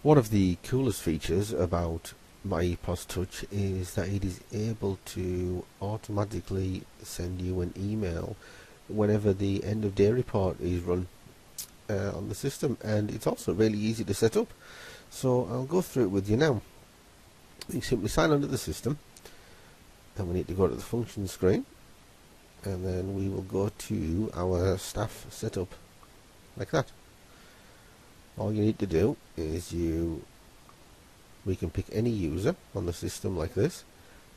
One of the coolest features about myEPOS Touch is that it is able to automatically send you an email whenever the end of day report is run on the system, and it's also really easy to set up. So I'll go through it with you now. You simply sign onto the system, and we need to go to the function screen, and then we will go to our staff setup like that. All you need to do is we can pick any user on the system like this,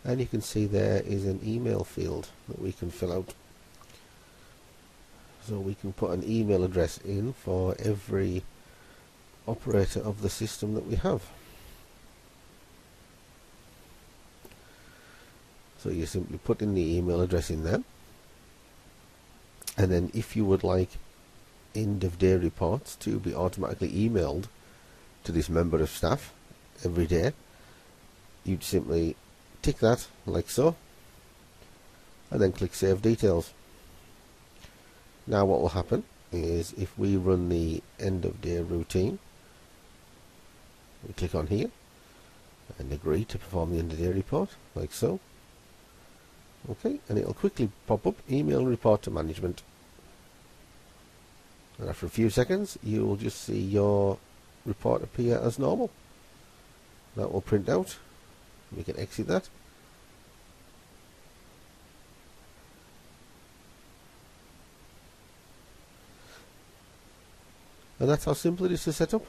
and you can see there is an email field that we can fill out. So we can put an email address in for every operator of the system that we have. So you simply put in the email address in there, and then if you would like end of day reports to be automatically emailed to this member of staff every day, you'd simply tick that like so, and then click save details. Now what will happen is if we run the end of day routine, we click on here and agree to perform the end of day report like so. Okay, and it'll quickly pop up email report to management. And after a few seconds, you will just see your report appear as normal. That will print out. We can exit that. And that's how simple it is to set up.